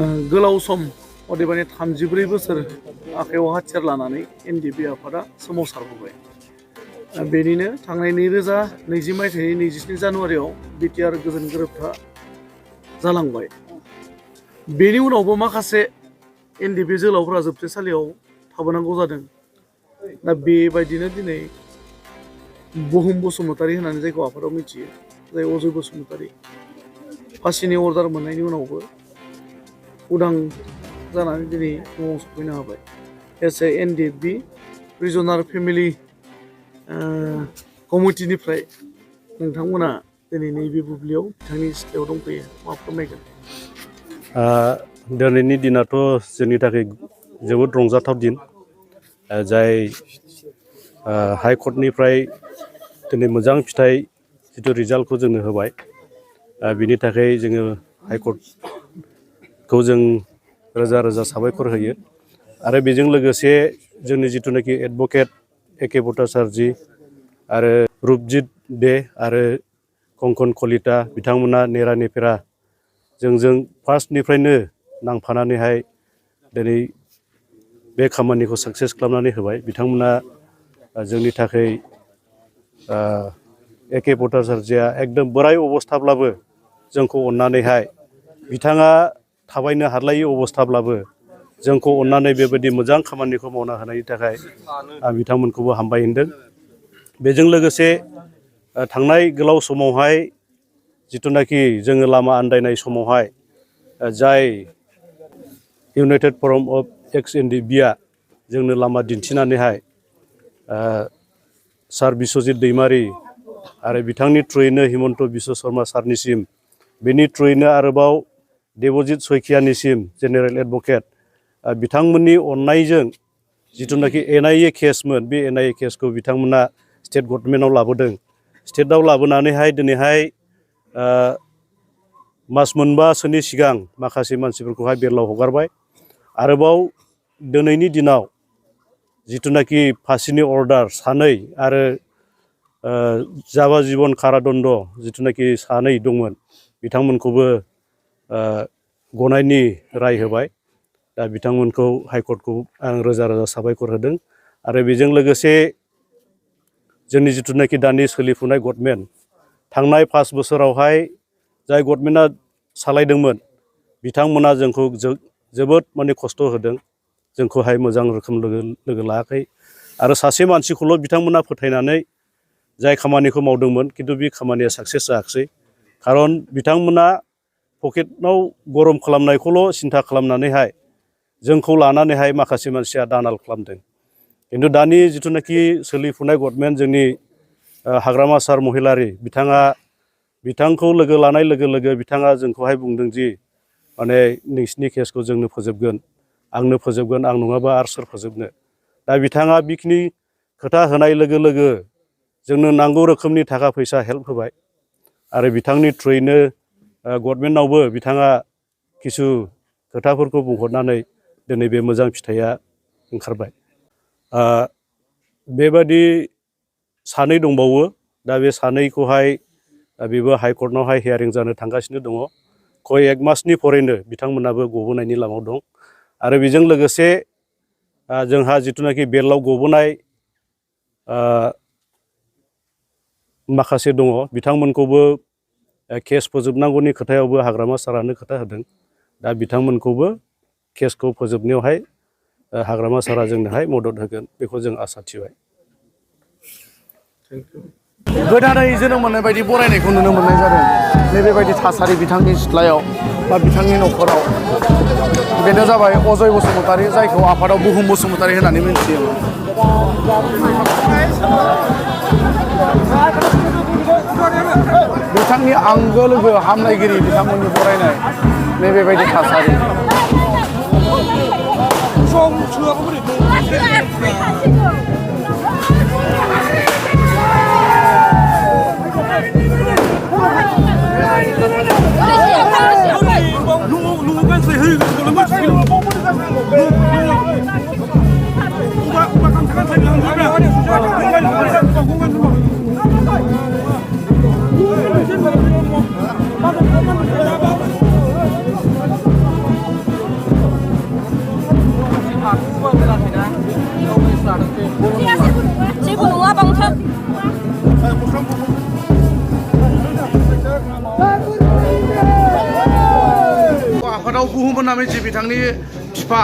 गोलाव सम अदेबानि 34 बोसोर आखायाव हाथियार लानानै एनडिएफबि आफादा सोमावसारबोबाय। बेनिनो थांनाय 2020 मायथाइनि 27 जानुवारियाव बिटिआर गोजोन गोरोबथा जालांबाय। बेनि उनावबो माखासे एनडिएफबि जोहोलावफोरा जोबथेसालियाव थाबोनांगौ जादों। दा बेबायदिनो दिनै बुहुम बसुमतारी होननानै जायखौ आफादाव मिथियो, जाय अजय बसुमतारी फासिनि अर्डार मोननायनि उनावबो उदां जानानै दिनै न'आव सफैनो हाबाय। S A NDFB regional family कमिटिनिफ्राय नोंथांमोना दिनै नैबे बुब्लियाव बिथांनि सिथ्लायाव दंफैयो, मा फोरमायगोन? दिनैनि दिनाथ' जोंनि थाखाय जोबोद रंजाथाव दिन, जाय हाइकर्टनिफ्राय दिनै मोजां फिथाइ जिथु रिजाल्टखौ जोंनो होबाय। बिनि थाखाय जोङो हाइकर्टखौ जों रोजा रोजा साबायखर होयो। आरो बेजों लोगोसे जोंनि जिथुनाखि एडभकेट ए.के. भट्टाचार्य आरो रुपजित दे आरो कंकन कलिता बिथांमोना नेरा नेफेरा जोंजों फार्स्टनिफ्रायनो नांफानानैहाय दिनै बे खामानिखौ साक्सेस खालामनानै होबाय। बिथांमोना जोंनि थाखाय ए.के. भट्टाचार्यआ एकदम बोराय अबस्थाब्लाबो जोंखौ अननानैहाय, बिथाङा थाबायनो हालायै अबस्थाब्लाबो जोंखौ अननानै बेबायदि मोजां खामानिखौ मावना होनायनि थाखाय आं बिथांमोनखौबो हामबाय होनदों। बेजों लोगोसे थांनाय गोलाव समावहाय जिथुनाखि जोङो लामा आन्दायनाय समावहाय जाय इउनाइटेड फराम अफ एक्स एनडिएफबिआ जोंनो लामा दिन्थिनानैहाय सार बिस्वजित दैमारि आरो बिथांनि थ्रुयैनो हिमन्त बिश्व शर्मा सारनिसिम, बेनि थ्रुयैनो आरोबाव देबजित सयखियानिसिम जेनेरेल एडभकेट बिथांमोननि अननायजों जिथुनाखि एनआइए केसमोन, बे एनआइए केसखौ बिथांमोना स्टेट गभर्नमेन्टआव लाबोदों। स्टेटआव लाबोनानैहाय दिनैहाय मास मोनबासोनि सिगां माखासे मानसिफोरखौहाय बेरलाव हगारबाय। आरोबाव दिनैनि दिनाव जिथुनाखि फासिनि अर्डार सानै आरो जाबाजिबन कारादण्ड जिथुनाखि सानै दंमोन, बिथांमोनखौबो गनायनि राय होबाय। दा बिथांमोनखौ हाइकर्टखौ आं रोजा रोजा साबायखर होदों। आरो बेजों लोगोसे जोंनि जिथुनाखि दानि सोलिफुनाय गभर्नमेन्ट, थांनाय 5 बोसोरावहाय जाय गभर्नमेन्टआ सालायदोंमोन, बिथांमोना जोंखौ जोबोद माने खस्थ' होदों, जोंखौहाय मोजां रोखोम लोगो लायाखै। आरो सासे मानसिखौल' बिथांमोना फोथायनानै जाय खामानिखौ मावदोंमोन, खिन्थु बे खामानिया साक्सेस जायाखिसै। खारन बिथांमोना पकेटआव गरम खालामनायखौल' सिन्था खालामनानैहाय जोंखौ लानानैहाय माखासे मानसिया दानाल खालामदों। खिन्थु दानि जिथुनाखि सोलिफुनाय गभर्नमेन्ट, जोंनि हाग्रामा सार महिलारि बिथांखौ लोगो लानाय लोगो लोगो बिथाङा जोंखौहाय बुंदों जि माने नोंसिनि केसखौ जोंनो फोजोबगोन, आंनो फोजोबगोन, आं नङाबा आरो सोर फोजोबनो। दा बिथाङा बेखिनि खोथा होनाय लोगो लोगो जोंनो नांगौ रोखोमनि थाखा फैसा हेल्प होबाय। आरो बिथांनि थ्रुयैनो गभर्नमेन्टआवबो बिथाङा किसु खोथाफोरखौ बुंहरनानै दिनै बे मोजां फिथाइया ओंखारबाय। बेबादि सानै दंबावो। दा बे सानैखौहाय बेबो हाइकर्टआवहाय हियारिं जानो थांगासिनो दङ। खय एक मासनि फरेनो बिथांमोनाबो गबोनायनि लामायाव दं। आरो बेजों लोगोसे जोंहा जिथुनाखि बेलाव गबोनाय माखासे दङ, बिथांमोनखौबो केस फोजोबनांगौनि खोथायावबो हाग्रामा सारानो खोथा होदों। दा बिथांमोनखौबो केसखौ फोजोबनायावहाय हाग्रामा सारा जोंनोहाय मदद होगोन, बेखौ जों आसा थिबाय। गोदानै जोनोम मोननाय बायदि बरायनायखौ नुनो मोननाय जादों। नैबेबायदि थासारि बिथांनि सिथ्लायाव बा बिथांनि न'खराव। बेनो जाबाय अजय बसुमतारी, जायखौ आफादाव बुहुम बसुमतारी होननानै मिथियो। बिथांनि आंगो लोगो हामलायगिरि बिथांमोननि बरायनाय नैबेबायदि थासारि। बुहुमन नामेजि बिथांनि बिफा